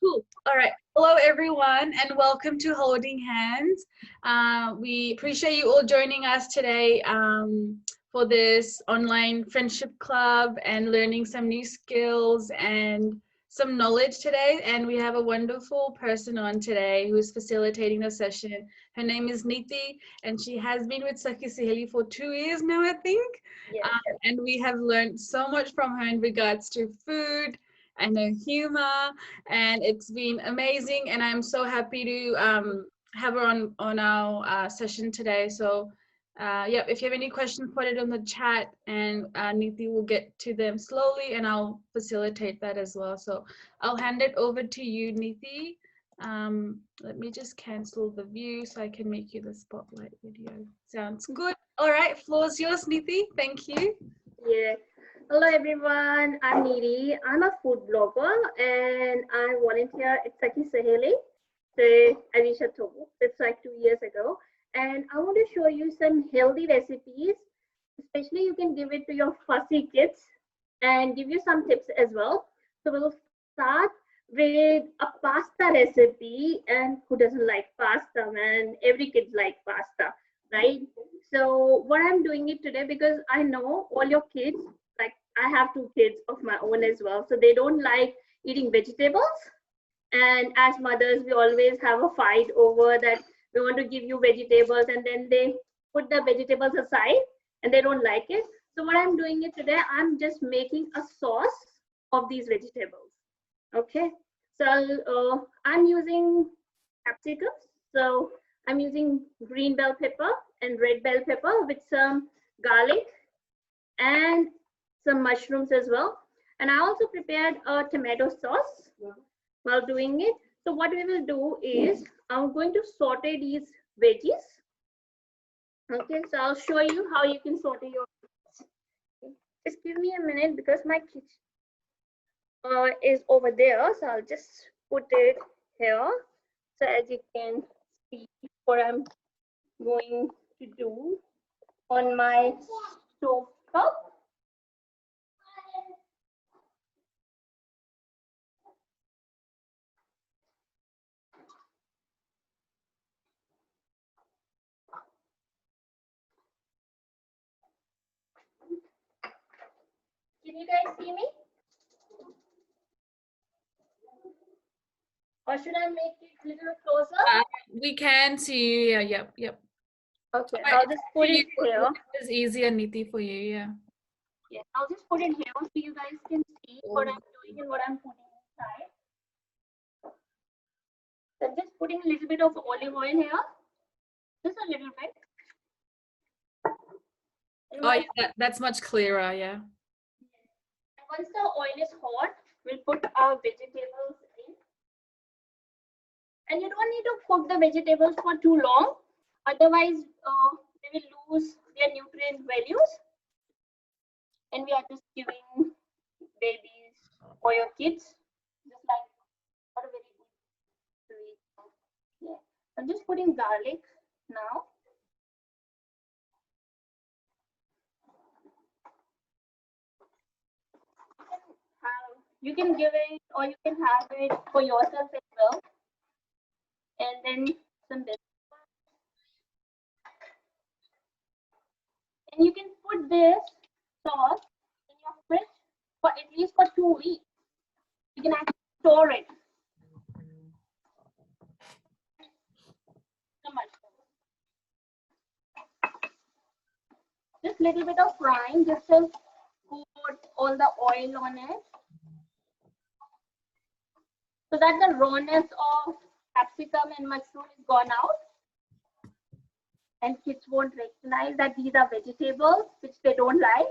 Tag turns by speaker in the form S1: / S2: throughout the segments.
S1: Cool. All right. Hello, everyone, and welcome to Holding Hands. We appreciate you all joining us today for this online friendship club and learning some new skills and some knowledge today. And we have a wonderful person on today who's facilitating the session. Her name is Neeti, and she has been with Sakhi Saheli for 2 years now, I think.
S2: Yes.
S1: And we have learned so much from her in regards to food and her humor, and it's been amazing, and I'm so happy to have her on our session today. So yeah, if you have any questions, put it in the chat, and Neeti will get to them slowly, and I'll facilitate that as well. So I'll hand it over to you, Neeti. Let me just cancel the view so I can make you the spotlight video. Sounds good. All right, floor's yours, Neeti. Thank you.
S2: Yeah. Hello everyone, I'm Neeti. I'm a food blogger and I volunteer at Sakhi Saheli. So I wish it's like 2 years ago. And I want to show you some healthy recipes. Especially you can give it to your fussy kids and give you some tips as well. So we'll start with a pasta recipe. And who doesn't like pasta, man? Every kid likes pasta, right? So what I'm doing it today because I know all your kids, like I have 2 kids of my own as well, so they don't like eating vegetables. And as mothers, we always have a fight over that we want to give you vegetables and then they put the vegetables aside and they don't like it. So what I'm doing it today, I'm just making a sauce of these vegetables. Okay, so I'm using capsicums. So I'm using green bell pepper and red bell pepper with some garlic and some mushrooms as well. And I also prepared a tomato sauce while doing it. So what we will do is I'm going to saute these veggies. Okay, so I'll show you how you can saute your veggies. Just give me a minute because my kitchen is over there. So I'll just put it here. So as you can see what I'm going to do on my stove top. Can you guys see me? Or should I make it a little closer?
S1: We can see you. Yeah, yep.
S2: Okay, I'll just put it here.
S1: It's easier, Neeti, for you, yeah.
S2: Yeah, I'll just put it here so you guys can see what I'm doing and what I'm putting inside. So I'm just putting a little bit of olive oil here. Just a little bit.
S1: Oh, yeah, that's much clearer, yeah.
S2: And once the oil is hot, we'll put our vegetables in. And you don't need to cook the vegetables for too long. Otherwise, they will lose their nutrient values. And we are just giving babies or your kids just like not a very good sweet. Yeah, I'm just putting garlic now. You can give it or you can have it for yourself as well. And then some vegetables. And you can put this sauce in your fridge for at least for 2 weeks. You can actually store it. Just a little bit of frying just to put all the oil on it. So that the rawness of capsicum and mushroom is gone out. And kids won't recognize that these are vegetables, which they don't like.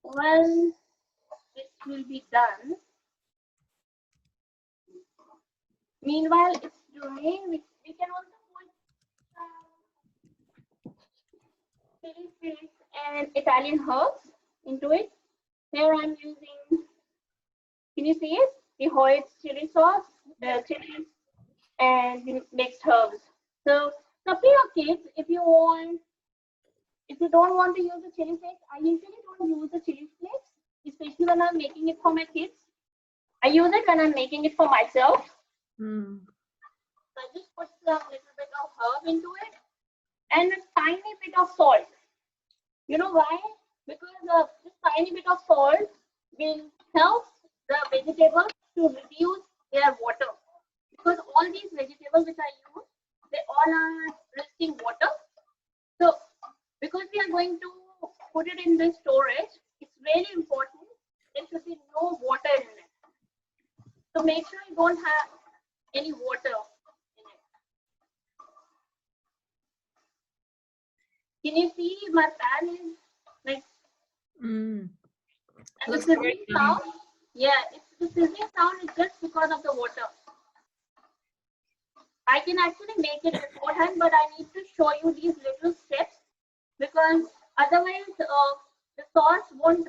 S2: Once this will be done, meanwhile it's doing, we can also put chili flakes and Italian herbs into it. Here I'm using, can you see it? The Hoyt's chili sauce, the chilies, and the mixed herbs. So for your kids, if you If you don't want to use the chili flakes, I usually don't use the chili flakes, especially when I'm making it for my kids. I use it when I'm making it for myself.
S1: Mm.
S2: So I just put some little bit of herb into it and a tiny bit of salt. You know why? Because this tiny bit of salt will help the vegetables to reduce their water. Because all these vegetables which I use, they all are rich in water. So because we are going to put it in the storage, it's very important there should be no water in it. So make sure you don't have any water in it. Can you see my pan is like
S1: Mm.
S2: and the
S1: Looks very
S2: sizzling
S1: yummy.
S2: sound? Yeah, it's the sizzling sound is just because of the water. I can actually make it beforehand, but I need to show you these little steps because otherwise the sauce won't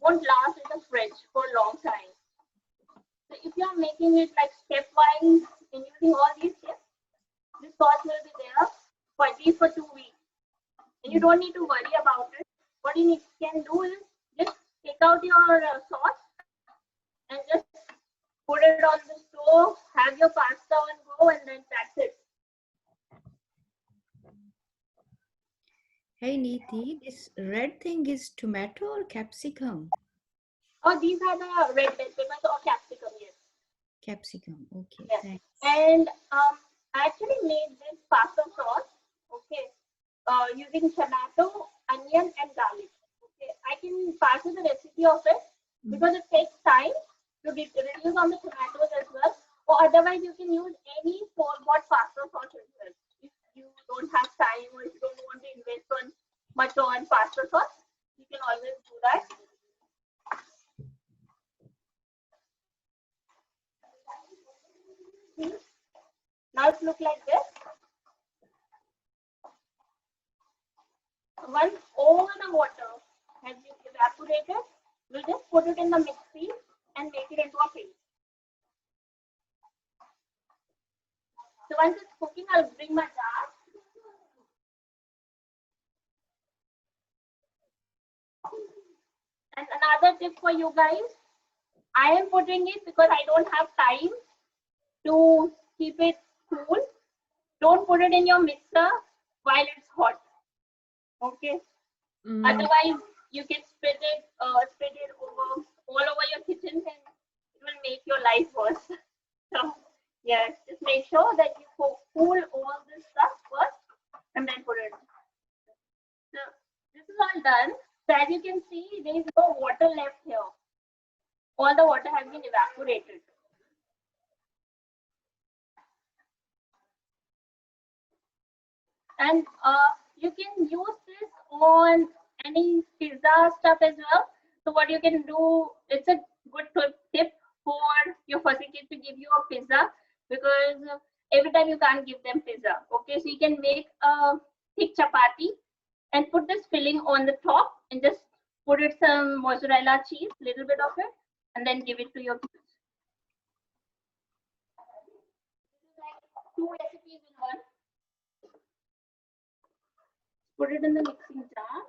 S2: last in the fridge for a long time. So if you are making it like stepwise and using all these steps, this sauce will be there for at least for 2 weeks. And you don't need to worry about it. What you can do is just take out your sauce and just put it on the stove, have your pasta on go, and then that's it.
S3: Hey Neeti, this red thing is tomato or capsicum?
S2: Oh, these are the red bell peppers or capsicum, yes.
S3: Capsicum, okay,
S2: Yes.
S3: thanks.
S2: And I actually made this pasta sauce, okay, using tomato, onion, and garlic. Okay, I can pass you the recipe of it because it takes time to reduce on the tomatoes as well. Or otherwise, you can use any store-bought pasta sauce as well. If you don't have time or if you don't want to invest on much on pasta sauce, you can always do that. See? Now it looks like this. Once all the water has been evaporated, we'll just put it in the mixie and make it into a paste. So once it's cooking, I'll bring my jar. And another tip for you guys, I am putting it because I don't have time to keep it cool. Don't put it in your mixer while it's hot. Okay. Otherwise, you can spread it over all over your kitchen, and it will make your life worse. So, yes, just make sure that you cool all this stuff first, and then put it. So, this is all done. So, as you can see, there is no water left here. All the water has been evaporated. And you can use this on any pizza stuff as well. So what you can do, it's a good tip for your fussy kid to give you a pizza because every time you can't give them pizza. Okay, so you can make a thick chapati and put this filling on the top and just put it some mozzarella cheese, little bit of it, and then give it to your kids. This is like 2 recipes in one. Put it in the mixing jar.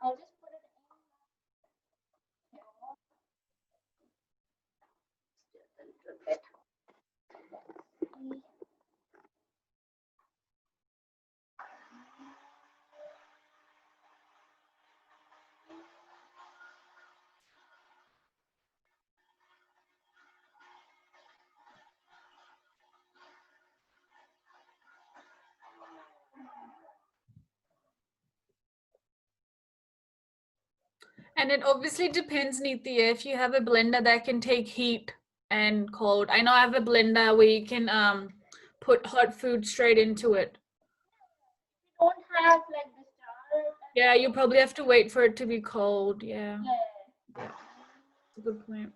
S2: I'll just put it in just a little bit.
S1: And it obviously depends, Neeti, if you have a blender that can take heat and cold. I know I have a blender where you can put hot food straight into it.
S2: You don't have like this jar.
S1: Yeah, you probably have to wait for it to be cold. Yeah,
S2: Yeah.
S1: that's a good point.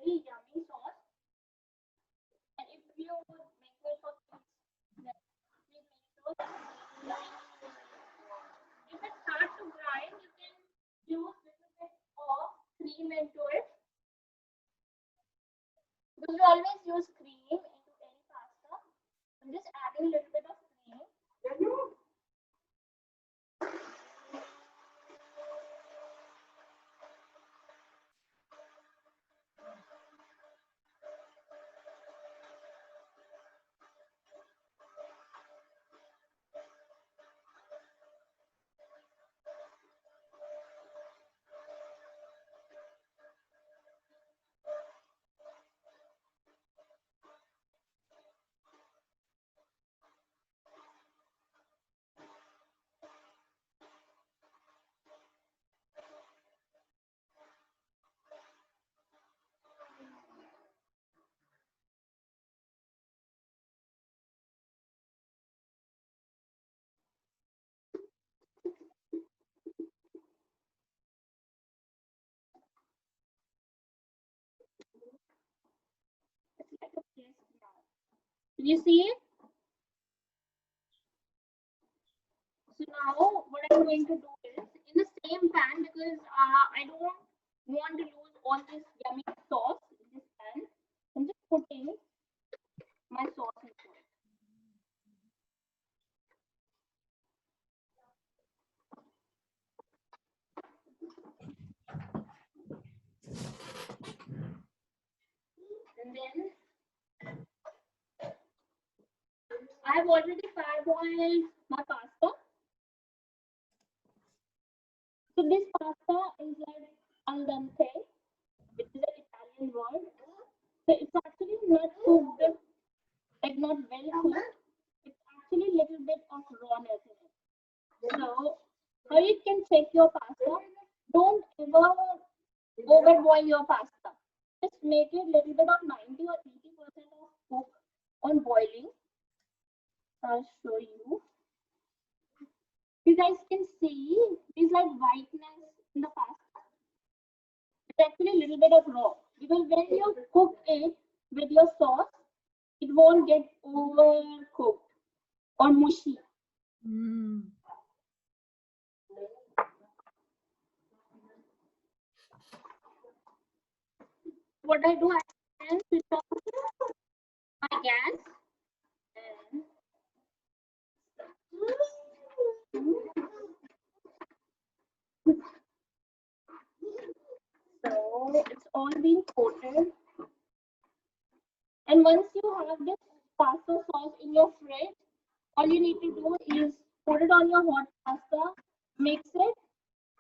S2: very yummy sauce. And if you make it for kids, then please make sure that it's dry. If it's hard to grind, you can use little bit of cream into it. Because we always use cream into any pasta. I'm just adding a little bit of cream. It's like a paste now. Can you see it? So now what I'm going to do is in the same pan, because I don't want to lose all this yummy sauce in this pan. I'm just putting my sauce into it. And then I have already parboiled my pasta. So this pasta is like al dente, which is an Italian word. So it's actually not cooked, like not well cooked. It's actually a little bit of rawness in it. So how you can check your pasta? Don't ever overboil your pasta. Just make it a little bit of 90 or 80% of cook on boiling. I'll show you. You guys can see there's like whiteness in the pasta. It's actually a little bit of raw because when you cook it with your sauce, it won't get overcooked or mushy.
S1: Mm.
S2: What I do, I can switch off my gas and so it's all been coated. And once you have this pasta sauce in your fridge, all you need to do is put it on your hot pasta, mix it,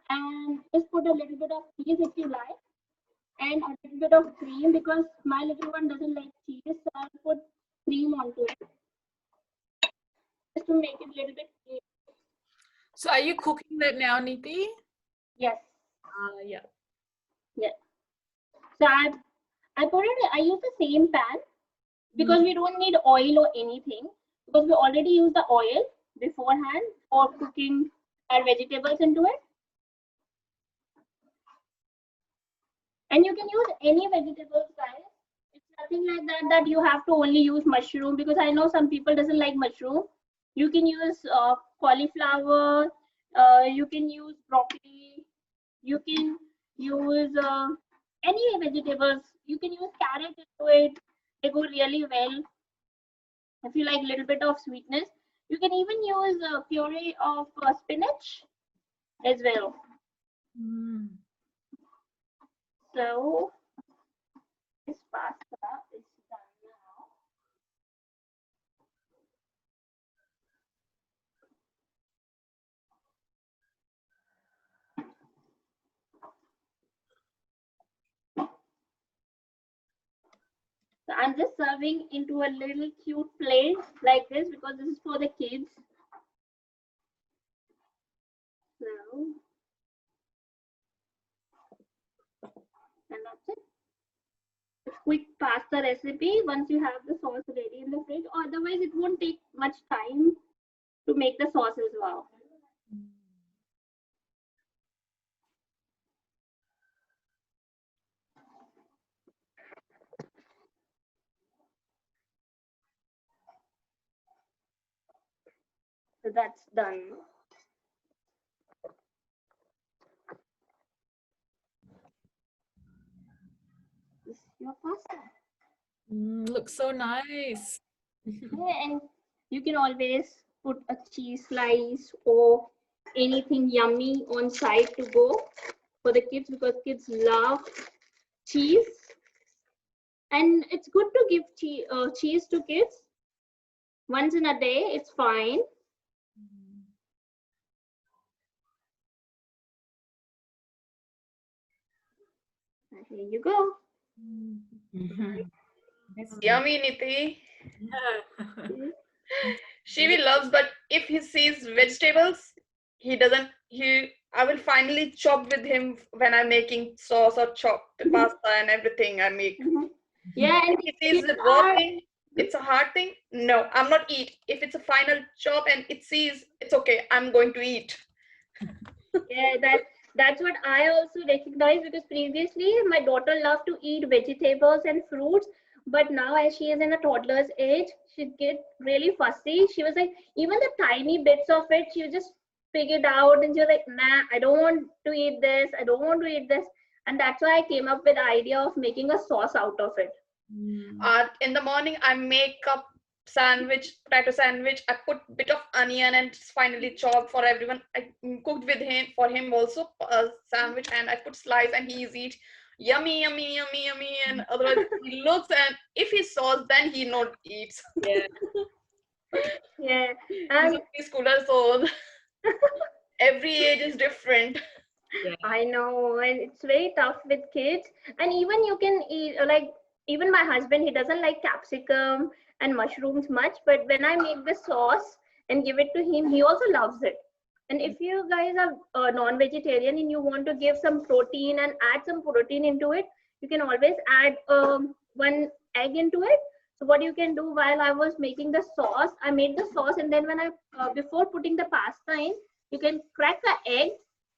S2: and just put a little bit of cheese if you like, and a little bit of cream because my little one doesn't like cheese, so I'll put cream onto it just to make it a little bit creamy.
S1: So are you cooking that now, Neeti?
S2: Yes.
S1: Yeah.
S2: Yes. So I put it. I use the same pan because we don't need oil or anything because we already use the oil beforehand for cooking our vegetables into it. And you can use any vegetables, guys. It's nothing like that you have to only use mushroom because I know some people doesn't like mushroom. You can use cauliflower. You can use broccoli. You can use any vegetables. You can use carrot into it. They go really well. If you like a little bit of sweetness, you can even use puree of spinach as well.
S1: Mm.
S2: So this pasta is done now. So I'm just serving into a little cute plate like this because this is for the kids. So, and that's it. It's quick pasta recipe once you have the sauce ready in the fridge. Otherwise, it won't take much time to make the sauce as well. So that's done. This is your pasta.
S1: Looks so nice.
S2: Yeah, and you can always put a cheese slice or anything yummy on side to go for the kids, because kids love cheese. And it's good to give cheese to kids once in a day. It's fine. Here you go.
S4: Yummy, Neeti. Shivi loves, but if he sees vegetables, he doesn't. I will finally chop with him when I'm making sauce or chop the pasta and everything I make.
S2: Yeah, and
S4: If he sees the raw thing, it's a hard thing. No, I'm not eat. If it's a final chop and it sees, it's okay. I'm going to eat.
S2: yeah, that's what I also recognize, because previously my daughter loved to eat vegetables and fruits, but now as she is in a toddler's age, she get really fussy. She was like, even the tiny bits of it, she would just pick it out, and she was like, nah, I don't want to eat this. I don't want to eat this. And that's why I came up with the idea of making a sauce out of it.
S4: In the morning, I make a potato sandwich. I put bit of onion and finally chop for everyone. I cooked with him for him also a sandwich, and I put slice and he's eat yummy, yummy, yummy, yummy. And otherwise he looks, and if he sauce, then he not eats.
S1: Yeah.
S2: Yeah,
S4: He's
S2: and
S4: a preschooler, so every age is different.
S1: Yeah.
S2: I know, and it's very tough with kids. And even you can eat, like, even my husband, he doesn't like capsicum and mushrooms much, but when I make the sauce and give it to him, he also loves it. And if you guys are non-vegetarian and you want to give some protein and add some protein into it, you can always add one egg into it. So what you can do, while I was making the sauce, I made the sauce, and then when I before putting the pasta in, you can crack the egg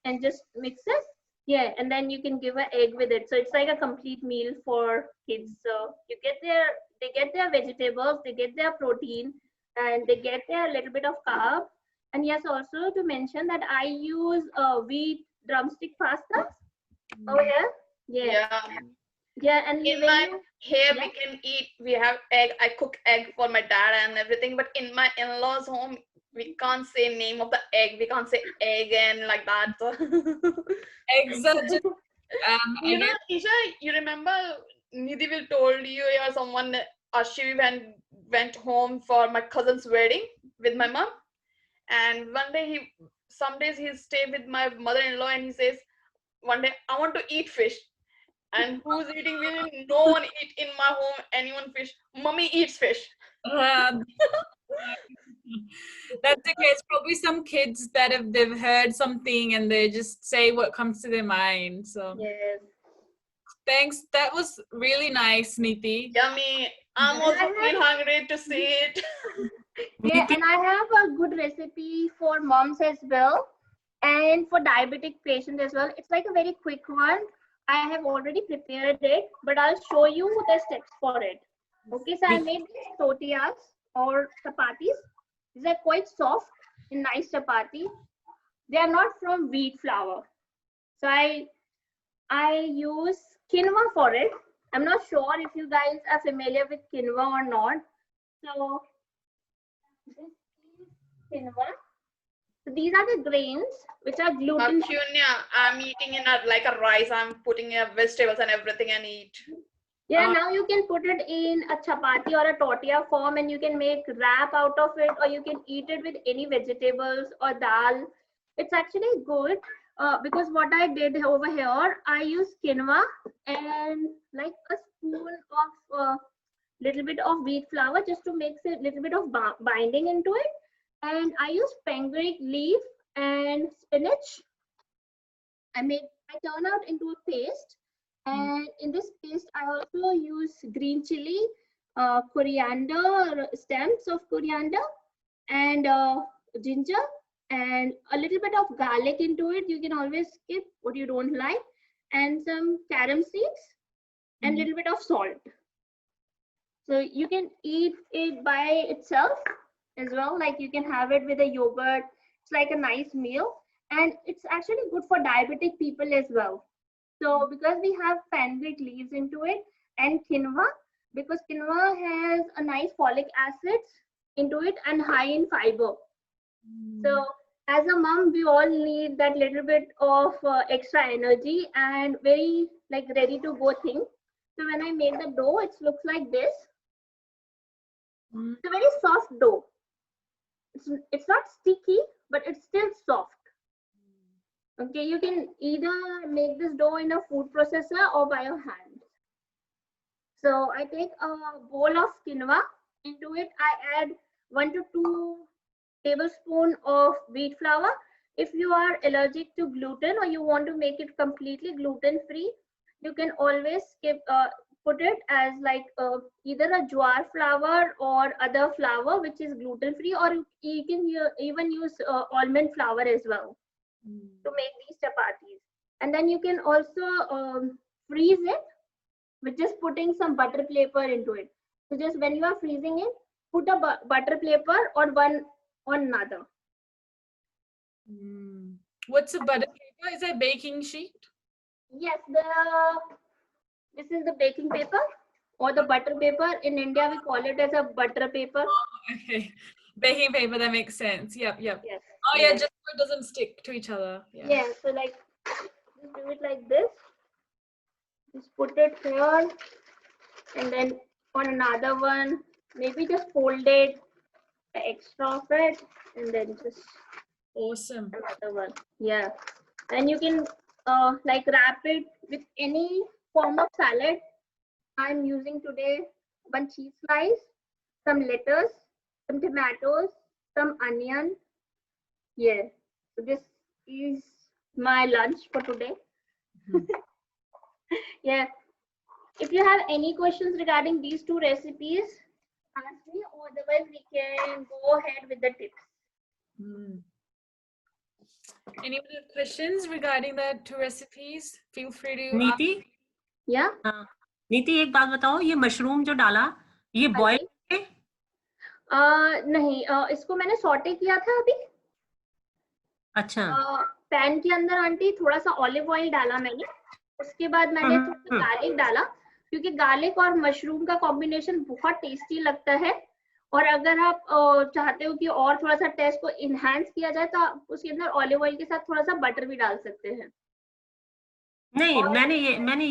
S2: and just mix it. Yeah, and then you can give an egg with it. So it's like a complete meal for kids. So they get their vegetables, they get their protein, and they get their little bit of carb. And yes, also to mention that I use wheat drumstick pasta. Oh yeah, yeah, yeah. And
S4: In
S2: when
S4: my
S2: you,
S4: here
S2: yeah.
S4: we can eat. We have egg. I cook egg for my dad and everything. But in my in-laws' home, we can't say name of the egg. We can't say egg and like that. So.
S1: Eggs are just, I
S4: You know,
S1: guess,
S4: Isha, you remember Nidhi will told you or someone Ashivi went home for my cousin's wedding with my mom, and one day some days he stay with my mother-in-law, and he says one day I want to eat fish, and who's eating fish? No one eat in my home anyone fish. Mummy eats fish.
S1: um, that's okay. It's probably some kids that they've heard something and they just say what comes to their mind. So
S2: Yes.
S1: thanks. That was really nice, Neeti.
S4: Yummy. I'm also feel hungry to see it.
S2: Yeah, and I have a good recipe for moms as well, and for diabetic patients as well. It's like a very quick one. I have already prepared it, but I'll show you the steps for it. Okay, so I made these tortillas or chapatis. These are quite soft and nice chapati. They are not from wheat flour. So I use quinoa for it. I'm not sure if you guys are familiar with quinoa or not. So this is quinoa. So these are the grains which are gluten.
S4: Kunya, I'm eating in like a rice. I'm putting vegetables and everything and eat.
S2: Yeah, now you can put it in a chapati or a tortilla form, and you can make wrap out of it, or you can eat it with any vegetables or dal. It's actually good because what I did over here, I use quinoa and like a spoon of little bit of wheat flour just to mix a little bit of binding into it. And I use fenugreek leaf and spinach. I turn out into a paste, and in this paste I also use green chili, coriander, stems of coriander, and ginger, and a little bit of garlic into it. You can always skip what you don't like, and some carom seeds, and a little bit of salt. So you can eat it by itself, as well. Like you can have it with a yogurt. It's like a nice meal, and it's actually good for diabetic people as well. So because we have fenugreek leaves into it and quinoa, because quinoa has a nice folic acids into it and high in fiber. So as a mom, we all need that little bit of extra energy and very like ready to go thing. So when I made the dough, it looks like this. It's a very soft dough. It's not sticky, but it's still soft. Okay, you can either make this dough in a food processor or by your hand. So I take a bowl of quinoa. Into it, I add 1 to 2 tablespoons of wheat flour. If you are allergic to gluten or you want to make it completely gluten free, you can always put it as like either a jowar flour or other flour which is gluten free, or you can even use almond flour as well to make these chapatis. And then you can also freeze it with just putting some butter paper into it. So just when you are freezing it, put a butter paper on one on another.
S1: What's a butter paper? Is that baking sheet?
S2: Yes, this is the baking paper or the butter paper. In India, we call it as a butter paper.
S1: Okay, baking paper, that makes sense. Yep.
S2: Yes.
S1: Oh yeah, just so it doesn't stick to each other.
S2: Yeah, so like just do it like this. Just put it here, and then on another one, maybe just fold it, the extra of it, and then just
S1: Awesome.
S2: another one. Yeah, and you can like wrap it with any form of salad. I'm using today one cheese slice, some lettuce, some tomatoes, some onion. Yeah, so this is my lunch for today. Yeah, if you have any questions regarding these two recipes, ask me, or otherwise we can go ahead with the tips.
S1: Any other questions regarding the two recipes? Feel free to
S5: नीति
S2: Yeah.
S5: नीति एक बात बताओ, ये mushroom जो डाला ये boil
S2: नहीं, इसको मैंने सॉटे किया था अभी।
S5: अच्छा
S2: पैन के अंदर आंटी थोड़ा सा ऑलिव ऑयल डाला मैंने, उसके बाद मैंने थोड़ा गार्लिक डाला, क्योंकि गार्लिक और मशरूम का कॉम्बिनेशन बहुत टेस्टी लगता है। और अगर आप चाहते हो कि और थोड़ा सा टेस्ट को इनहेंस किया जाए तो आप उसके अंदर ऑलिव ऑयल के साथ थोड़ा सा बटर भी डाल सकते हैं।
S5: नहीं, मैंने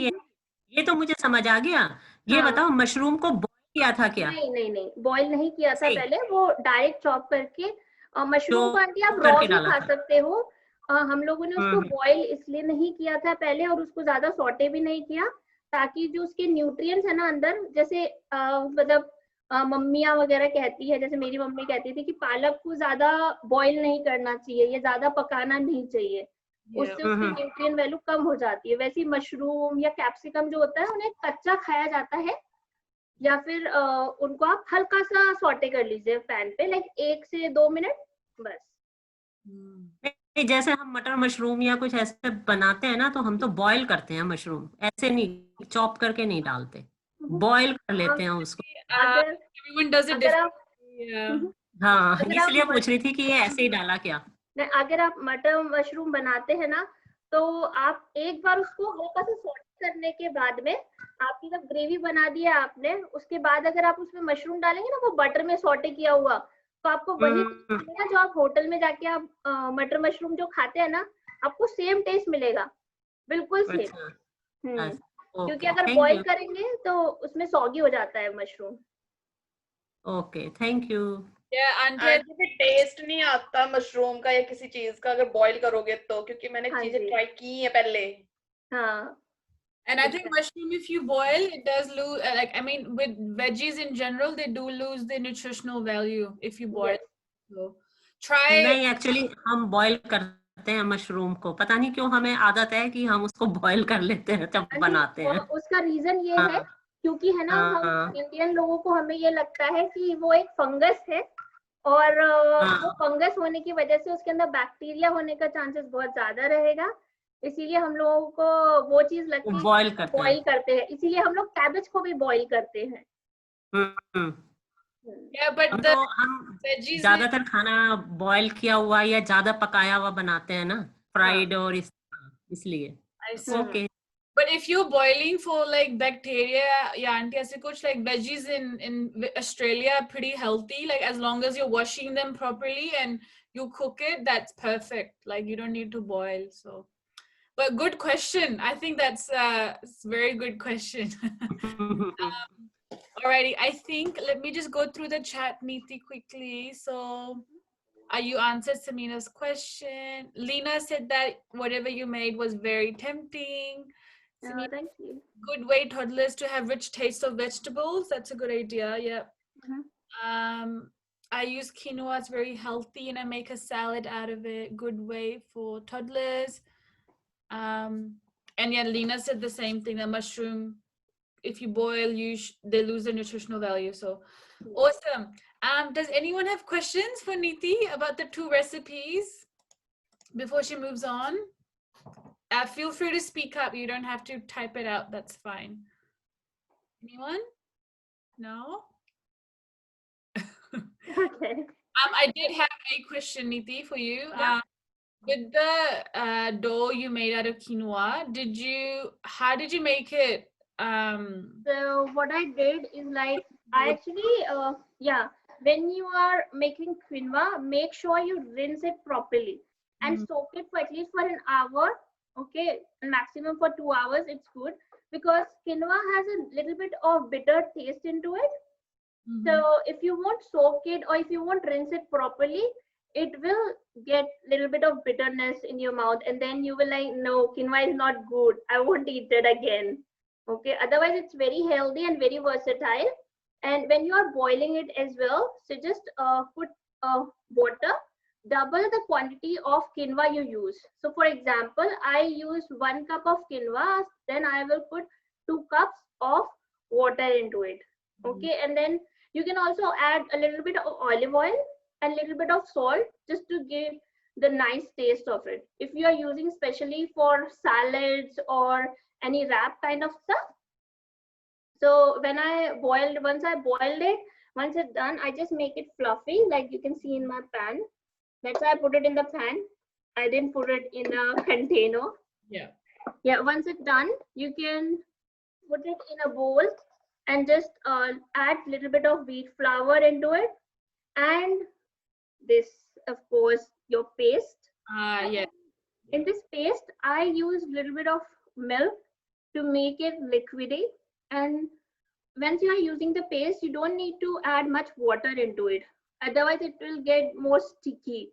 S5: ये तो मुझे समझ आ गया। ये बताओ मशरूम को बॉयल किया था क्या?
S2: नहीं, बॉयल नहीं किया था पहले, वो डायरेक्ट चॉप करके। मशरूम को आंटी आप रॉ भी खा सकते हो। हम लोगों ने उसको बॉयल इसलिए नहीं किया था पहले, और उसको ज्यादा सॉटे भी नहीं किया, ताकि जो उसके न्यूट्रिएंट्स है ना अंदर, जैसे मतलब मम्मियाँ वगैरह कहती है, जैसे मेरी मम्मी कहती थी कि पालक को ज्यादा बॉयल नहीं करना चाहिए, ये ज्यादा पकाना नहीं चाहिए, उससे उसकी न्यूट्रिएंट वैल्यू कम हो जाती है। वैसे मशरूम या कैप्सिकम जो होता है उन्हें कच्चा खाया जाता है, या फिर उनको आप हल्का सा सॉटे कर लीजिए पैन पे, लाइक 1 से 2 मिनट बस।
S5: जैसे हम मटर मशरूम या कुछ ऐसे बनाते हैं ना, तो हम तो बॉयल करते हैं मशरूम, ऐसे नहीं चॉप करके नहीं डालते, बॉयल कर लेते हैं उसको। हाँ, इसलिए पूछ रही थी कि ये ऐसे ही डाला क्या।
S2: अगर आप मटर मशरूम बनाते हैं ना, तो आप एक बार उसको हल्का सा सॉटे करने के बाद में, आपकी जब ग्रेवी बना दी है आपने, उसके बाद अगर आप उसमें मशरूम डालेंगे ना, वो बटर में सॉटे किया हुआ, तो आपको वही मिलेगा जो आप होटल में जाके आप मटर मशरूम जो खाते हैं ना, आपको सेम टेस्ट मिलेगा, बिल्कुल सेम। क्योंकि अगर बॉईल करेंगे तो उसमें सॉगी हो जाता है mushroom.
S5: Okay, thank you.
S4: Taste नहीं आता मशरूम का या किसी चीज का अगर बॉईल करोगे तो, क्योंकि मैंने चीजें ट्राई की है पहले।
S2: हाँ।
S1: And I think mushroom, if you boil, it does lose, like, I mean, with veggies in general, they do lose the nutritional value if you boil. So try.
S5: नहीं, एक्चुअली हम बॉईल करते हैं mushroom को, पता नहीं क्यों हमें आदत है कि हम उसको बॉईल कर लेते हैं जब बनाते हैं।
S2: उसका रीजन ये है क्योंकि है ना, हम इंडियन लोगों को हमें ये लगता है कि वो एक फंगस है, और वो फंगस होने की वजह से उसके अंदर बैक्टीरिया होने का चांसेस बहुत ज्यादा रहेगा, इसीलिए हम लोगों को वो चीज लगती है, बॉईल करते हैं। इसीलिए हम लोग कैबेज को भी बॉईल करते हैं।
S1: Yeah, but
S5: हम
S1: the
S5: तो हम
S1: veggies में
S5: ज्यादातर खाना बॉईल किया हुआ या ज्यादा पकाया हुआ बनाते हैं ना, फ्राइड और इसलिए
S1: I see.
S5: Okay.
S1: But if you're boiling for like bacteria, yeah, auntie, ऐसे कुछ like veggies in Australia are pretty healthy. Like as long as you're washing them properly and you cook it, that's perfect. Like you don't need to boil. So, but good question. I think that's it's a very good question. Alrighty, I think let me just go through the chat, Neeti, quickly. So, you answered Samina's question. Lena said that whatever you made was very tempting. Samina,
S2: Thank you.
S1: good way toddlers to have rich taste of vegetables. That's a good idea. Yeah.
S2: Mhm.
S1: I use quinoa. It's very healthy, and I make a salad out of it. Good way for toddlers. And yeah, Lena said the same thing. The mushroom, if you boil, they lose their nutritional value. So awesome. Does anyone have questions for Neeti about the 2 recipes before she moves on? Feel free to speak up. You don't have to type it out. That's fine. Anyone? No?
S2: Okay.
S1: I did have a question, Neeti, for you.
S2: Yeah.
S1: With the dough you made out of quinoa, how did you make it?
S2: So what I did is like I actually yeah, when you are making quinoa, make sure you rinse it properly and soak it for at least for an hour. Okay, maximum for 2 hours. It's good because quinoa has a little bit of bitter taste into it. So if you won't soak it or if you won't rinse it properly, it will get little bit of bitterness in your mouth, and then you will like, no, quinoa is not good. I won't eat it again. Okay. Otherwise, it's very healthy and very versatile. And when you are boiling it as well, so just put water, double the quantity of quinoa you use. So for example, I use 1 cup of quinoa, then I will put 2 cups of water into it. Okay, and then you can also add a little bit of olive oil and a little bit of salt just to give the nice taste of it. If you are using specially for salads or any wrap kind of stuff. So once I boiled it, once it's done, I just make it fluffy like you can see in my pan. That's why I put it in the pan. I didn't put it in a container.
S1: Yeah.
S2: Yeah, once it's done, you can put it in a bowl and just add a little bit of wheat flour into it, and this, of course, your paste.
S1: Yeah.
S2: In this paste, I use a little bit of milk to make it liquidy. And once you are using the paste, you don't need to add much water into it. Otherwise, it will get more sticky.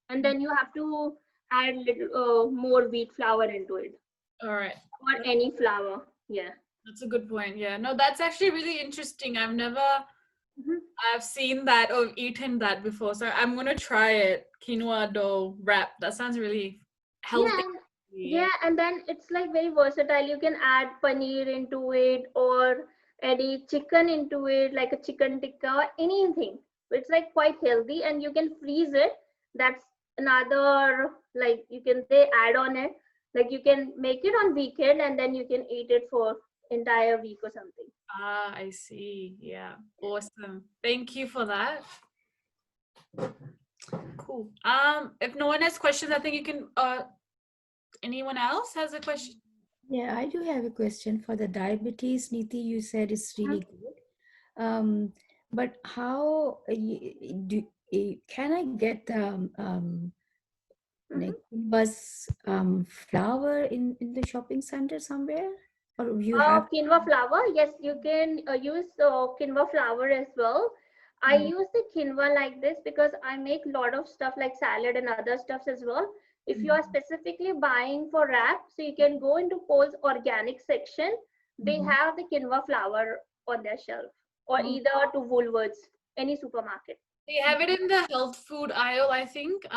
S2: And then you have to add little more wheat flour into it.
S1: All right.
S2: Or any flour. Yeah.
S1: That's a good point. Yeah. No, that's actually really interesting. I've seen that or eaten that before. So I'm gonna try it. Quinoa dough wrap. That sounds really healthy.
S2: Yeah, and then it's like very versatile. You can add paneer into it or any chicken into it, like a chicken tikka or anything. It's like quite healthy, and you can freeze it. That's another, like you can say, add on it. Like you can make it on weekend and then you can eat it for entire week or something.
S1: I see. Yeah. Awesome. Thank you for that. Cool. If no one has questions, I think you can anyone else has a question?
S3: Yeah, I do have a question for the diabetes. Neeti, you said it's really good. But how can I get like bus flour in the shopping center somewhere? Or you have
S2: quinoa flour? Yes, you can use quinoa flour as well. I use the quinoa like this because I make a lot of stuff like salad and other stuffs as well. If you are specifically buying for wrap, so you can go into Cole's organic section. They have the quinoa flour on their shelf, or either to Woolworths, any supermarket.
S1: They have it in the health food aisle, I think.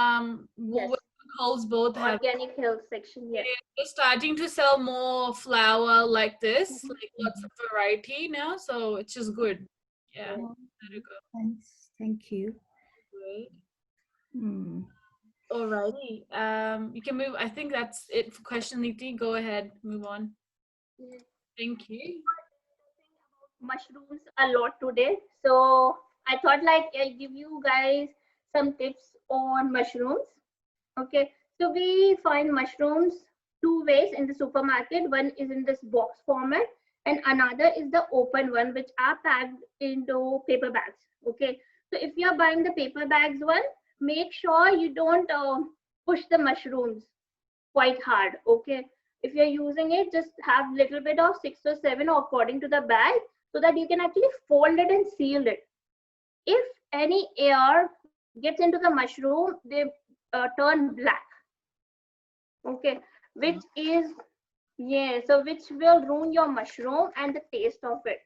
S2: Yes.
S1: Coles both have
S2: Organic health section. Yes.
S1: they're starting to sell more flour like this, like lots of variety now. So it's just good. Yeah. There you go.
S3: Thanks. Thank you.
S1: Good. Alrighty. You can move. I think that's it for question, Neeti. Go ahead. Move on. Thank you.
S2: Mushrooms a lot today. So I thought like I'll give you guys some tips on mushrooms. Okay, so we find mushrooms two ways in the supermarket. One is in this box format, and another is the open one, which are packed into paper bags. Okay, so if you're buying the paper bags one, make sure you don't push the mushrooms quite hard. Okay, if you're using it, just have little bit of 6 or 7 according to the bag, so that you can actually fold it and seal it. If any air gets into the mushroom, they turn black. Okay, which is, yeah, so which will ruin your mushroom and the taste of it,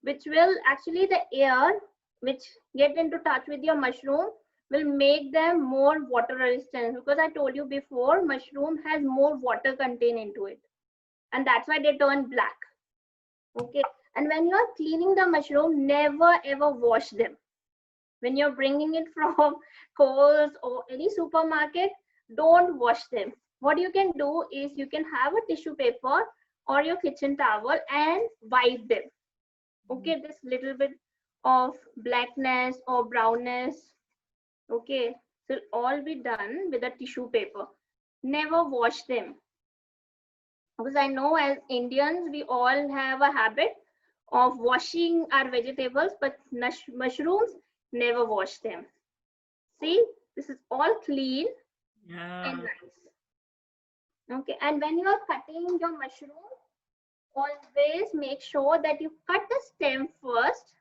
S2: which will actually the air which get into touch with your mushroom will make them more water resistant, because I told you before mushroom has more water contained into it, and that's why they turn black. Okay, and when you are cleaning the mushroom, never ever wash them. When you're bringing it from Coles or any supermarket, don't wash them. What you can do is you can have a tissue paper or your kitchen towel and wipe them. Okay, this little bit of blackness or brownness, okay, so all be done with a tissue paper. Never wash them, because I know as Indians we all have a habit of washing our vegetables, but mushrooms, never wash them. See, this is all clean and nice. Okay, and when you are cutting your mushroom, always make sure that you cut the stem first,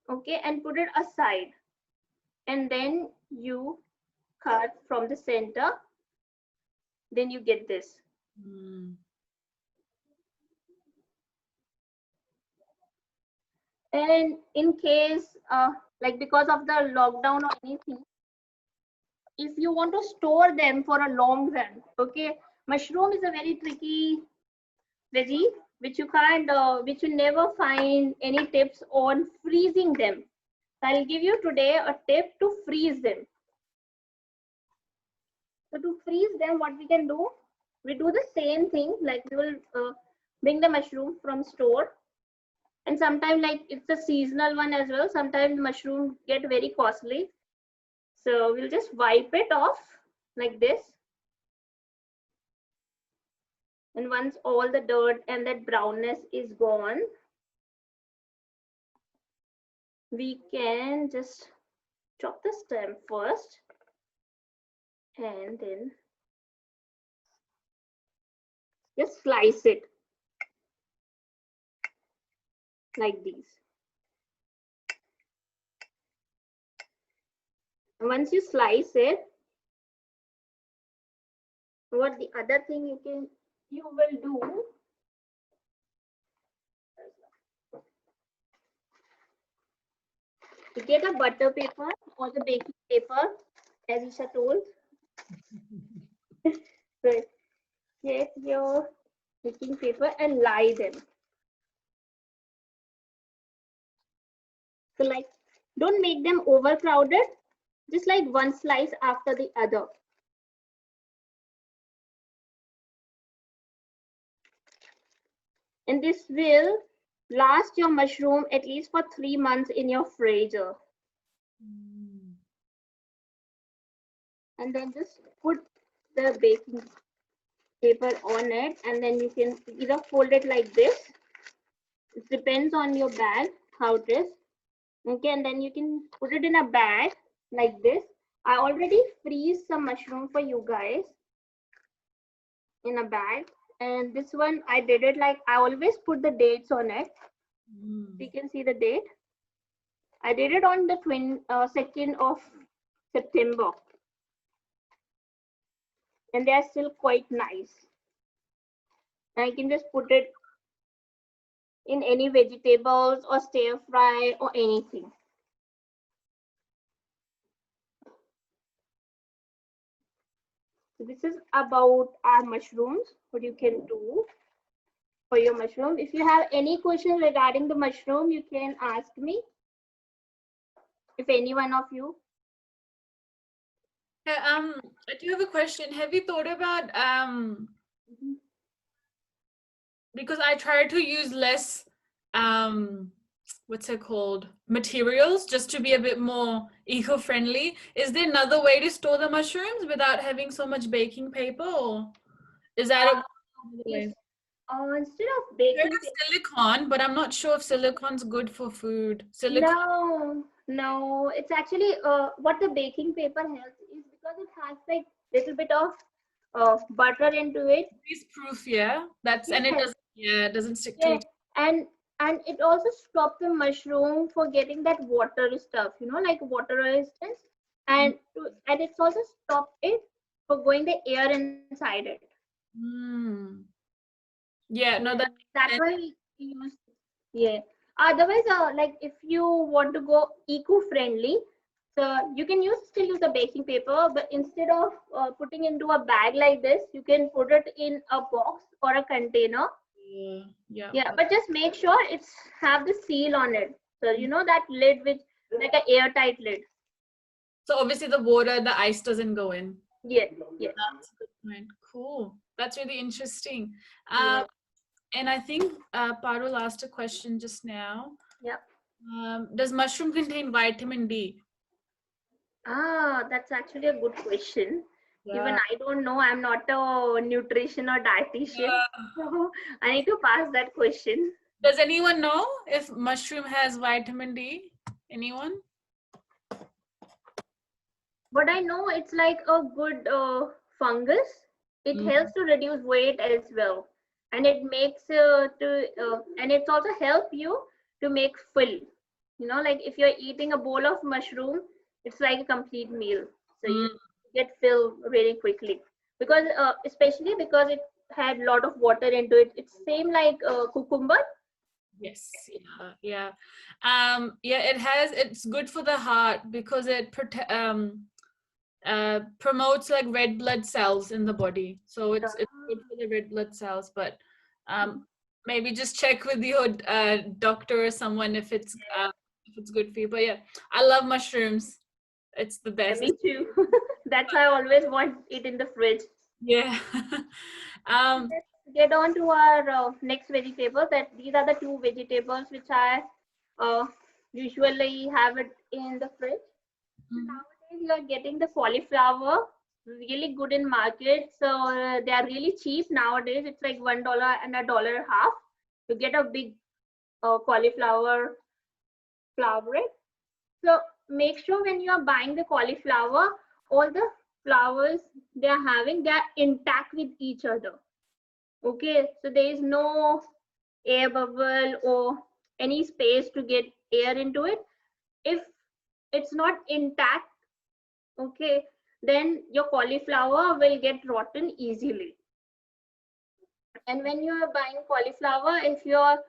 S2: okay, and put it aside, and then you cut from the center, then you get this. And in case like because of the lockdown or anything, if you want to store them for a long run, okay, mushroom is a very tricky veggie which you can't which you never find any tips on freezing them. I'll give you today a tip to freeze them. So to freeze them, what we can do, we do the same thing, like we will bring the mushroom from store, and sometimes like it's a seasonal one as well, sometimes mushroom get very costly, so we'll just wipe it off like this, and once all the dirt and that brownness is gone, we can just chop the stem first and then just slice it like these. And once you slice it, what the other thing you will do, you get a butter paper or the baking paper, as Isha told. So get your baking paper and lie them. So like, don't make them overcrowded, just like one slice after the other. And this will last your mushroom at least for 3 months in your fridge. And then just put the baking paper on it, and then you can either fold it like this. It depends on your bag how it is. Okay, and then you can put it in a bag like this. I already freeze some mushroom for you guys in a bag, and this one I did it like I always put the dates on it. So you can see the date. I did it on the 2nd of September, and they are still quite nice. And I can just put it in any vegetables or stir fry or anything. So this is about our mushrooms, what you can do for your mushroom. If you have any questions regarding the mushroom, you can ask me. If any one of you.
S1: Yeah, I do have a question. Have you thought about because I try to use less what's it called, materials, just to be a bit more eco-friendly. Is there another way to store the mushrooms without having so much baking paper, or is that a
S2: Yes.
S1: way?
S2: Instead of
S1: Heard
S2: baking
S1: of
S2: paper,
S1: silicone, but I'm not sure if silicone's good for food. Silicone.
S2: no, it's actually what the baking paper helps is because it has like little bit of butter into it.
S1: Proof, yeah. That's and it
S2: Yes,
S1: doesn't, yeah, it doesn't stick to
S2: yeah,
S1: each.
S2: and it also stops the mushroom for getting that water stuff, like water resistance, and it's also stopped it for going the air inside it.
S1: Mm. Yeah, no,
S2: Yeah,
S1: that
S2: that's
S1: makes
S2: why
S1: sense.
S2: we use. Yeah. Otherwise, like if you want to go eco-friendly, so you can still use the baking paper, but instead of putting into a bag like this, you can put it in a box or a container.
S1: Yeah, yeah.
S2: Yeah, but just make sure it's have the seal on it. So you know that lid with like an airtight lid.
S1: So obviously the water, the ice doesn't go in.
S2: Yeah, yeah,
S1: That's a good point. Cool. That's really interesting.
S2: yeah,
S1: And I think Parul asked a question just now.
S2: yeah.
S1: Does mushroom contain vitamin D?
S2: That's actually a good question. Even
S1: Yeah.
S2: I don't know. I'm not a nutrition or dietitian, so I need to pass that question.
S1: Does anyone know if mushroom has vitamin D? Anyone?
S2: But I know it's like a good fungus. It
S1: Mm.
S2: helps to reduce weight as well, and it makes and it's also help you to make full. Like if you're eating a bowl of mushroom, it's like a complete meal. So you
S1: Mm.
S2: get filled really quickly because especially because it had a lot of water into it. It's same like cucumber.
S1: Yes, yeah, yeah. Yeah, it's good for the heart because it promotes like red blood cells in the body. So it's good for the red blood cells, but maybe just check with your doctor or someone if it's good for you. But yeah, I love mushrooms. It's the
S2: Yeah,
S1: best.
S2: me too. That's why I always want it in the fridge.
S1: Yeah. um,
S2: Let's get on to our next vegetable. That these are the two vegetables which I uh, usually have it in the fridge. So nowadays you are getting the cauliflower really good in market. So they are really cheap nowadays. It's like $1 and $1.50 to get a big cauliflower flower. So make sure when you are buying the cauliflower, all the flowers they are having, they are intact with each other. Okay, so there is no air bubble or any space to get air into it. If it's not intact, okay, then your cauliflower will get rotten easily. And when you are buying cauliflower, if you are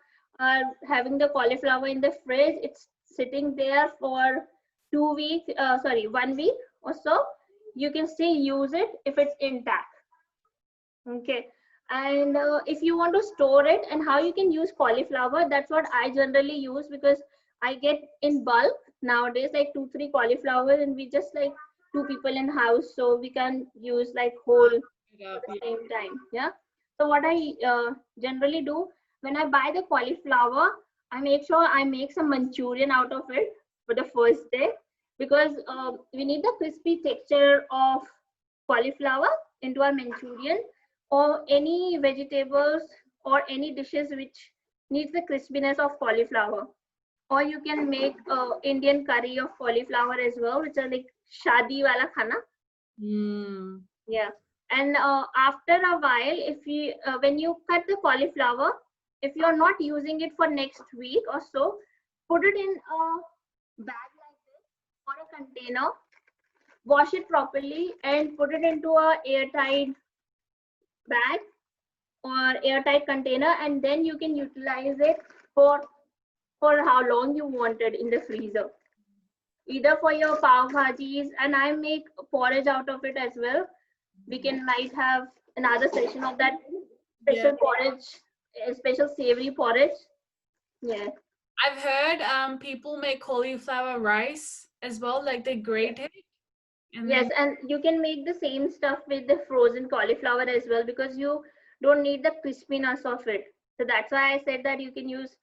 S2: having the cauliflower in the fridge, it's sitting there for 2 weeks, sorry, 1 week or so, you can still use it if it's intact. Okay. And if you want to store it and how you can use cauliflower, that's what I generally use because I get in bulk nowadays, like 2, 3 cauliflower, and we just like 2 people in house, so we can use like whole at the same time. Yeah. So what I generally do when I buy the cauliflower, I make sure I make some Manchurian out of it for the first day because we need the crispy texture of cauliflower into our Manchurian or any vegetables or any dishes which needs the crispiness of cauliflower. Or you can make Indian curry of cauliflower as well, which are like shadi wala khana.
S1: mm,
S2: Yeah. And after a while, if you when you cut the cauliflower, if you're not using it for next week or so, put it in a bag like this or a container, wash it properly, and put it into a airtight bag or airtight container, and then you can utilize it for how long you wanted in the freezer. Either for your pav bhajis, and I make porridge out of it as well. We can might have another session of that
S1: yeah.
S2: special porridge, a special savory porridge. Yeah.
S1: I've heard people make cauliflower rice as well, like they grate it and
S2: Yes,
S1: then
S2: and you can make the same stuff with the frozen cauliflower as well because you don't need the crispiness of it. So that's why I said that you can use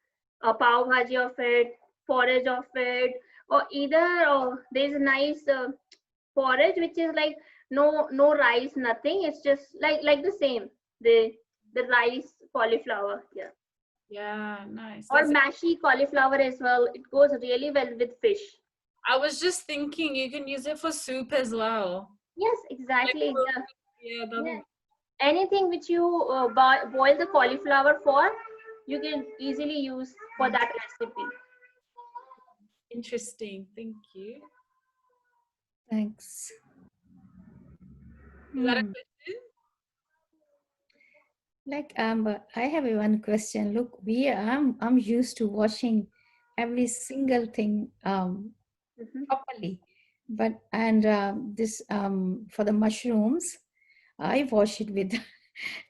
S2: a pav bhaji of it, porridge of it, or either there's a nice porridge which is like no rice, nothing. It's just like the same, the rice cauliflower, yeah.
S1: Yeah, nice.
S2: Or
S1: That's,
S2: mashy cauliflower as well. It goes really well with fish.
S1: I was just thinking you can use it for soup as well.
S2: Yes,
S1: Like,
S2: exactly. Yeah.
S1: yeah,
S2: Yeah.
S1: that'll
S2: Anything which you boil the cauliflower for, you can easily use for that recipe.
S1: be interesting. Thank you.
S3: Thanks.
S1: Is that a
S3: Hmm.
S1: question?
S3: Like I have one question. Look, I'm used to washing every single thing
S2: Mhm.
S3: properly, but and this for the mushrooms, I wash it with.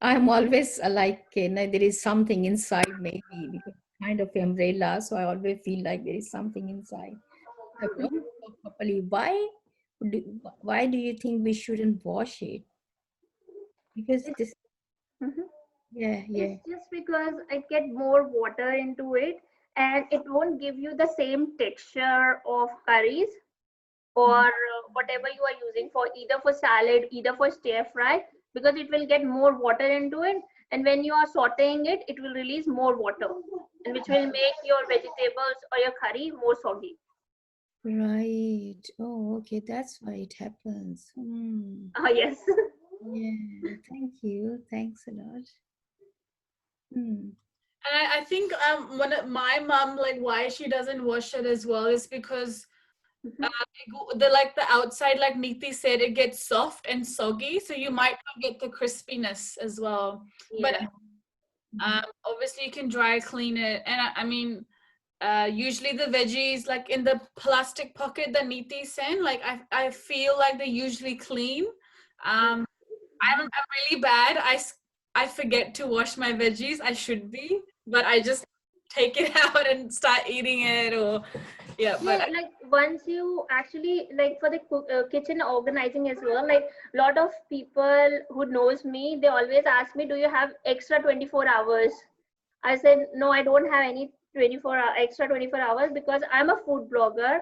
S3: I'm always like, there is something inside, maybe because kind of umbrella, so I always feel like there is something inside. I wash
S2: Mhm.
S3: it properly. Do, why do you think we shouldn't wash it? Because
S2: It's
S3: this,
S2: mhm.
S3: yeah,
S2: It's
S3: yeah.
S2: just because I get more water into it, and it won't give you the same texture of curries or
S3: Mhm.
S2: whatever you are using for either for salad, either for stir fry, because it will get more water into it. And when you are sauteing it, it will release more water, and which will make your vegetables or your curry more soggy.
S3: Right. Oh, okay. That's why it happens. Hmm.
S2: Ah, yes.
S3: Yeah. Thank you. Thanks a lot. Hmm.
S1: And I think my mom, like, why she doesn't wash it as well is because
S2: Mhm.
S1: the like the outside, like Neeti said, it gets soft and soggy, so you might not get the crispiness as well. But
S2: Yeah.
S1: obviously you can dry clean it, and I mean, usually the veggies like in the plastic pocket that Neeti sent, like I feel like they're usually clean. I'm really bad. I forget to wash my veggies. I should be, but I just take it out and start eating it, or yeah. But
S2: Yeah, like once you actually like for the kitchen organizing as well, like a lot of people who knows me, they always ask me, do you have extra 24 hours? I said, no, I don't have any extra 24 hours because I'm a food blogger.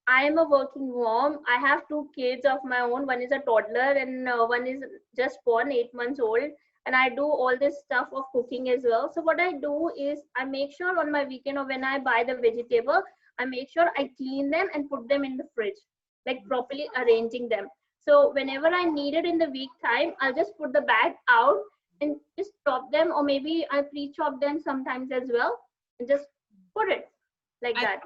S2: I am a working mom. I have two kids of my own. One is a toddler and one is just born, 8 months old. And I do all this stuff of cooking as well. So what I do is I make sure on my weekend or when I buy the vegetable, I make sure I clean them and put them in the fridge, like properly arranging them. So whenever I need it in the week time, I'll just put the bag out and just chop them, or maybe I pre-chop them sometimes as well, and just put it like
S1: I
S2: that.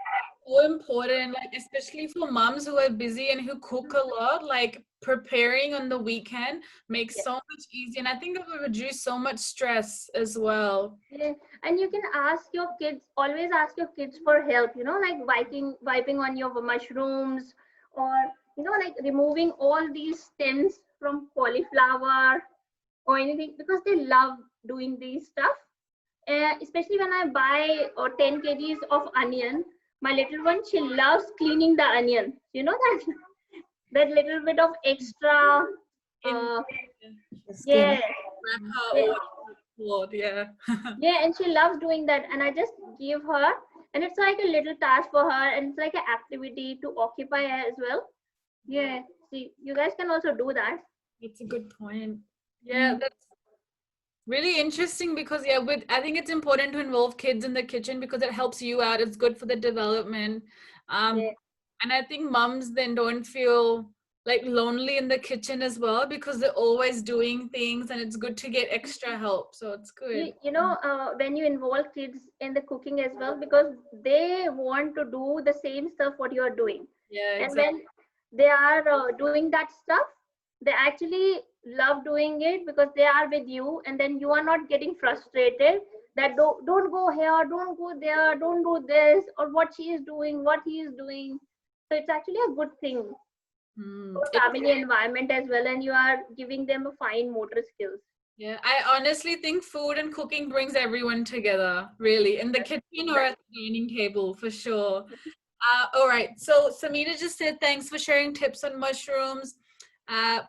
S1: so important, like especially for moms who are busy and who cook a lot, like preparing on the weekend makes
S2: Yeah.
S1: so much easier. And I think it will reduce so much stress as well.
S2: Yeah. And you can ask your kids, always ask your kids for help, like wiping on your mushrooms, or like removing all these stems from cauliflower or anything, because they love doing these stuff. Especially when I buy 10 kgs of onion, my little one, she loves cleaning the onion. You know that that little bit of extra.
S1: In
S2: Uh,
S3: The skin.
S2: yeah,
S1: grandpa
S2: yeah,
S1: or Lord, yeah.
S2: yeah, and she loves doing that. And I just give her, and it's like a little task for her, and it's like an activity to occupy her as well. Yeah, see, you guys can also do that.
S1: That's a good point. Yeah,
S3: Mm.
S1: that's really interesting because yeah, with I think it's important to involve kids in the kitchen because it helps you out. It's good for the development.
S2: Yeah.
S1: And I think moms then don't feel like lonely in the kitchen as well because they're always doing things and it's good to get extra help. So it's good.
S2: When you involve kids in the cooking as well, because they want to do the same stuff what you are doing,
S1: Yeah,
S2: and
S1: exactly.
S2: when they are doing that stuff, they actually love doing it because they are with you, and then you are not getting frustrated that don't go here, don't go there, don't do this, or what she is doing, what he is doing. So it's actually a good thing for family environment as well, and you are giving them a fine motor skills.
S1: Yeah, I honestly think food and cooking brings everyone together, really, in the kitchen or at the dining table for sure. All right, so Samita just said thanks for sharing tips on mushrooms.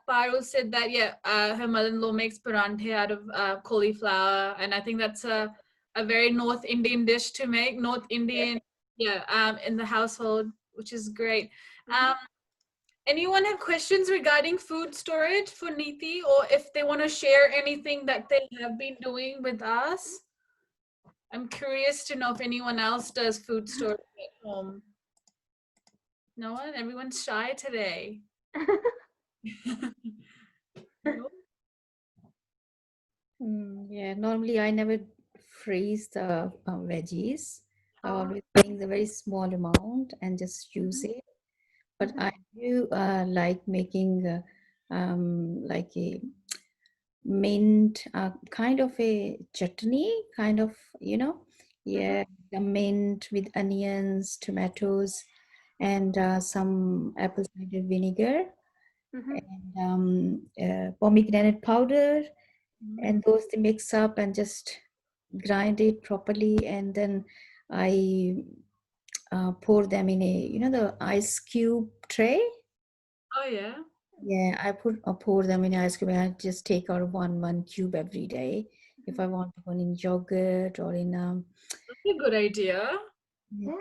S1: Parul said that, yeah, her mother-in-law makes paranthe out of cauliflower, and I think that's a a very North Indian dish to make, North Indian, in the household, which is great. Anyone have questions regarding food storage for Neeti, or if they want to share anything that they have been doing with us? I'm curious to know if anyone else does food storage at home. No one? Everyone's shy today. Nope.
S3: Yeah, normally I never freeze the veggies. I always bring the very small amount and just use it. But I do like making like a mint, kind of a chutney, kind of, yeah, the mint with onions, tomatoes, and some apple cider vinegar, and pomegranate powder, and those they mix up and just grind it properly, and then I pour them in the ice cube tray.
S1: Oh yeah.
S3: Yeah, I pour them in ice cube. I just take out one cube every day. If I want to put in yogurt or in
S1: That's a good idea.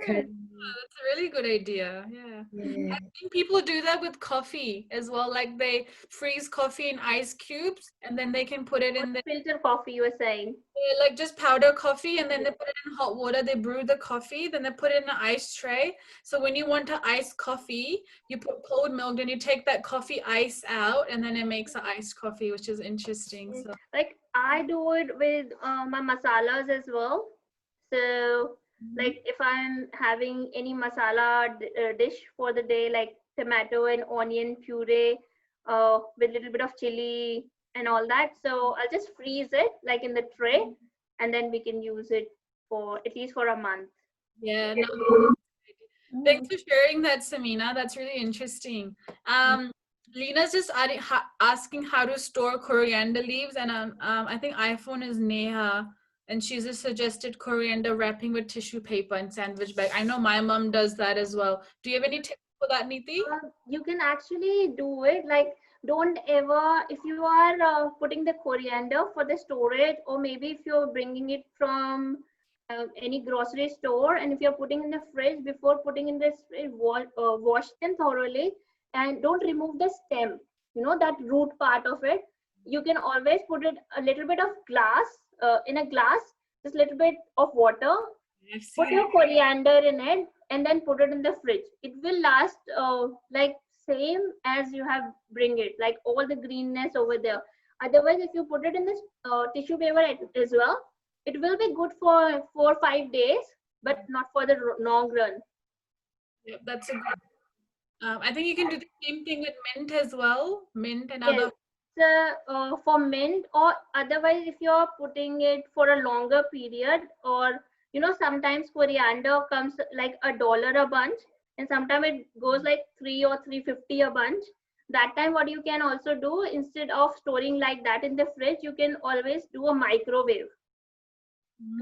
S3: curry.
S1: That's a really good idea. Yeah.
S3: Yeah.
S1: I think people do that with coffee as well. Like they freeze coffee in ice cubes and then they can put it in the
S2: Filter coffee, you were saying.
S1: like just powder coffee, and then they put it in hot water. They brew the coffee, then they put it in an ice tray. So when you want to ice coffee, you put cold milk, then you take that coffee ice out, and then it makes an iced coffee, which is interesting. So
S2: Like I do it with my masalas as well. So like if I'm having any masala dish for the day, like tomato and onion puree with a little bit of chili and all that, so I'll just freeze it like in the tray, and then we can use it for at least for a month.
S1: yeah, no, thanks for sharing that, Samina. That's really interesting. Lena's just asking how to store coriander leaves, and I think iPhone is Neha, and she's just suggested coriander wrapping with tissue paper and sandwich bag. I know my mom does that as well. Do you have any tips for that, Neeti?
S2: You can actually do it like, don't ever, if you are putting the coriander for the storage, or maybe if you're bringing it from any grocery store, and if you're putting in the fridge, before putting in this fridge, wash them thoroughly, and don't remove the stem, that root part of it. You can always put it a little bit of glass, in a glass, just a little bit of water, put your coriander in it, and then put it in the fridge. It will last like same as you have bring it, like all the greenness over there. Otherwise, if you put it in this tissue paper as well, it will be good for 4 or 5 days, but not for the long run.
S1: Yeah, that's a good. I think you can do the same thing with mint as well. Mint and
S2: Yes.
S1: other.
S2: So for mint, or otherwise if you're putting it for a longer period, or sometimes coriander comes like $1 a bunch, and sometimes it goes like 3 or 3.50 a bunch. That time what you can also do, instead of storing like that in the fridge, you can always do a microwave.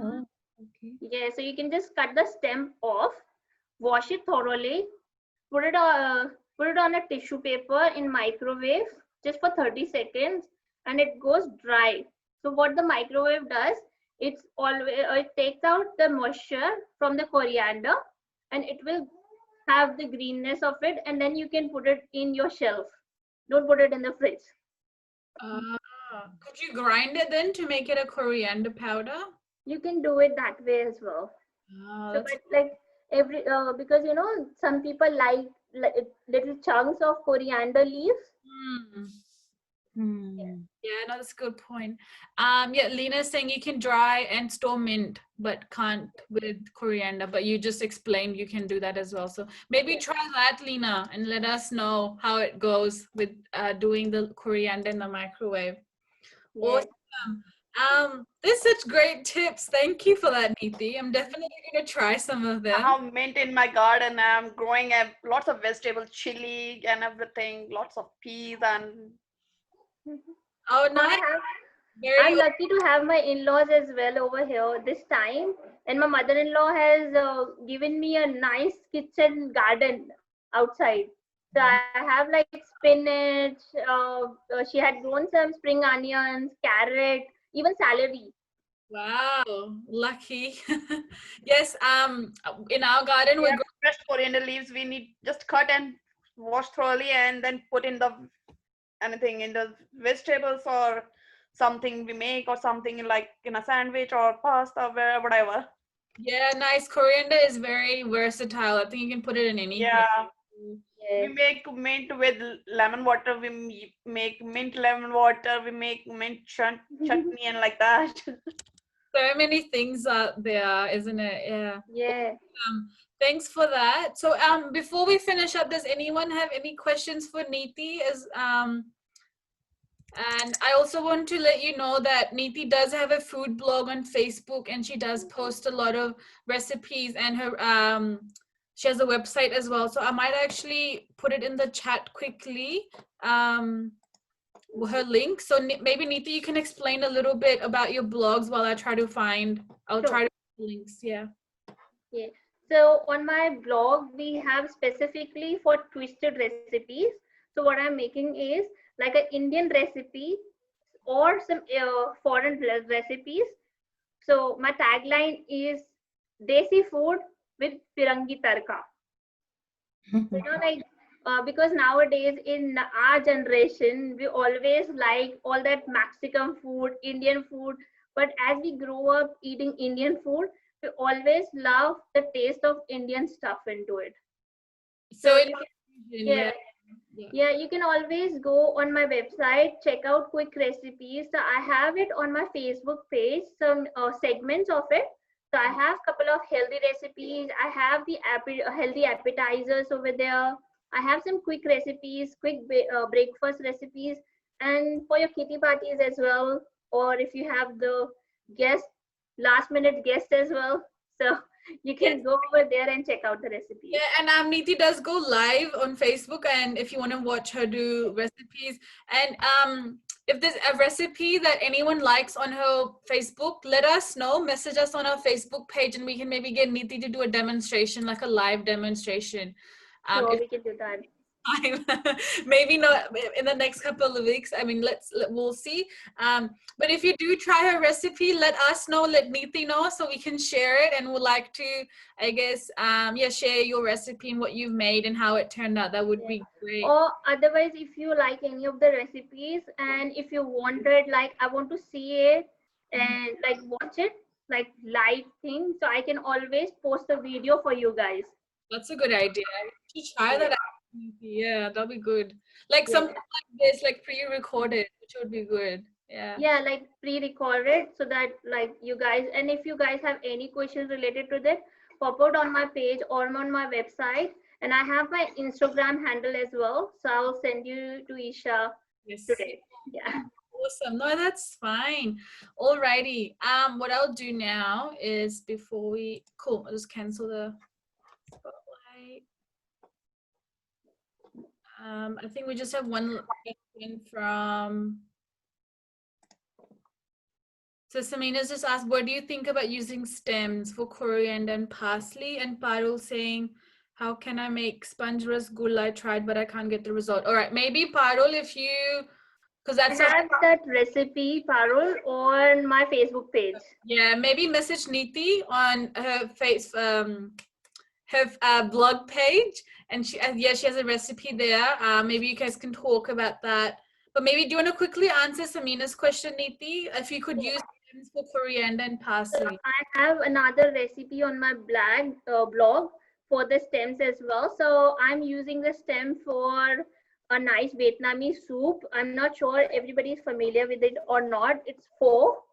S3: Oh, okay.
S2: Yeah, so you can just cut the stem off, wash it thoroughly, put it on a tissue paper in microwave just for 30 seconds, and it goes dry. So what the microwave does, it takes out the moisture from the coriander, and it will have the greenness of it, and then you can put it in your shelf. Don't put it in the fridge.
S1: Could you grind it then to make it a coriander powder?
S2: You can do it that way as well.
S1: Oh,
S2: So,
S1: that's
S2: but like every because some people like little chunks of coriander leaves.
S1: yeah, no, that's a good point. Yeah, Lena's saying you can dry and store mint, but can't with coriander. But you just explained you can do that as well. So maybe try that, Lena, and let us know how it goes with doing the coriander in the microwave.
S2: Yes.
S1: Awesome. There's such great tips. Thank you for that, Neeti. I'm definitely gonna try some of them.
S4: I have mint in my garden. I'm growing lots of vegetables, chili and everything, lots of peas and.
S1: Oh, nice.
S2: I'm lucky to have my in-laws as well over here this time, and my mother-in-law has given me a nice kitchen garden outside. So I have like spinach. She had grown some spring onions, carrot, even celery.
S1: Wow, lucky. Yes, in our garden we
S4: Yeah,
S1: grow.
S4: fresh coriander leaves we need just cut and wash thoroughly and then put in the anything in the vegetables or something we make or something like in a sandwich or pasta whatever.
S1: Yeah, nice. Coriander is very versatile. I think you can put it in anything.
S4: Yeah, we
S2: Yes.
S4: make mint with lemon water. We make mint lemon water. We make mint chutney and like that.
S1: So many things out there, isn't it? Yeah.
S2: Yeah.
S1: Thanks for that. So before we finish up, does anyone have any questions for Neeti? And I also want to let you know that Neeti does have a food blog on Facebook, and she does post a lot of recipes, and her she has a website as well. So I might actually put it in the chat quickly. Her link. So maybe Neeti, you can explain a little bit about your blogs while I try to find. I'll
S2: Sure.
S1: try to find links. Yeah.
S2: Yeah. So on my blog, we have specifically for twisted recipes. So what I'm making is like an Indian recipe or some foreign recipes. So my tagline is Desi food with Pirangi Tarka. So, like because nowadays in our generation, we always like all that Mexican food, Indian food. But as we grow up eating Indian food, we always love the taste of Indian stuff into it.
S1: So
S2: So
S1: it,
S2: you can,
S1: yeah.
S2: yeah, yeah, you can always go on my website, check out quick recipes. So I have it on my Facebook page, some segments of it. So I have a couple of healthy recipes. I have the healthy appetizers over there. I have some quick recipes, quick breakfast recipes, and for your kitty parties as well. Or if you have the guest, last minute guest as well. So you can go over there and check out the recipes.
S1: Yeah, and Neeti does go live on Facebook, and if you want to watch her do recipes, and if there's a recipe that anyone likes on her Facebook, let us know. Message us on our Facebook page, and we can maybe get Neeti to do a demonstration, like a live demonstration.
S2: Sure,
S1: If
S2: we can do that.
S1: time. Maybe not in the next couple of weeks. I mean, we'll see. But if you do try her recipe, let us know, let Neeti know, so we can share it, and would like to, I guess, yeah, share your recipe and what you've made and how it turned out. That would be great.
S2: Or otherwise, if you like any of the recipes and if you wanted, like, I want to see it and like watch it, like live thing, so I can always post a video for you guys.
S1: That's a good idea. To try that out. Yeah, that'll be good. Like
S2: Yeah.
S1: something like this, like pre-recorded, which would be good. Yeah.
S2: Yeah, like pre-recorded so that like you guys, and if you guys have any questions related to that, pop out on my page or on my website. And I have my Instagram handle as well. So I'll send you to Isha
S1: Yes.
S2: today. Yeah.
S1: Awesome. No, that's fine. Alrighty. What I'll do now is before we I'll just cancel the spotlight. I think we just have one question from so Samina's just asked, what do you think about using stems for coriander and parsley? And Parul saying, how can I make sponge rasgulla? I tried, but I can't get the result. All right, maybe Parul, if you, because that's
S2: I have that recipe, Parul, on my Facebook page.
S1: yeah, maybe message Neeti on her blog page, and she yeah, she has a recipe there. Maybe you guys can talk about that. But maybe do you want to quickly answer Samina's question, Neeti? If you could use stems for coriander and parsley.
S2: I have another recipe on my blog for the stems as well. So I'm using the stem for a nice Vietnamese soup. I'm not sure everybody is familiar with it or not. It's pho,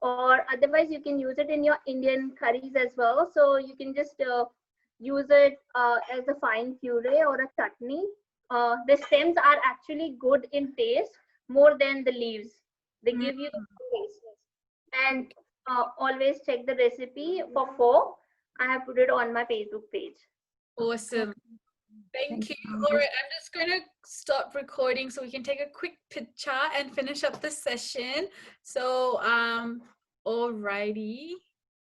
S2: or otherwise you can use it in your Indian curries as well. So you can just use it as a fine puree or a chutney. The stems are actually good in taste more than the leaves. They give you the taste. And always check the recipe for pho. I have put it on my Facebook page.
S1: Awesome. Thank you. All right, I'm just going to stop recording so we can take a quick picture and finish up the session. So, alrighty.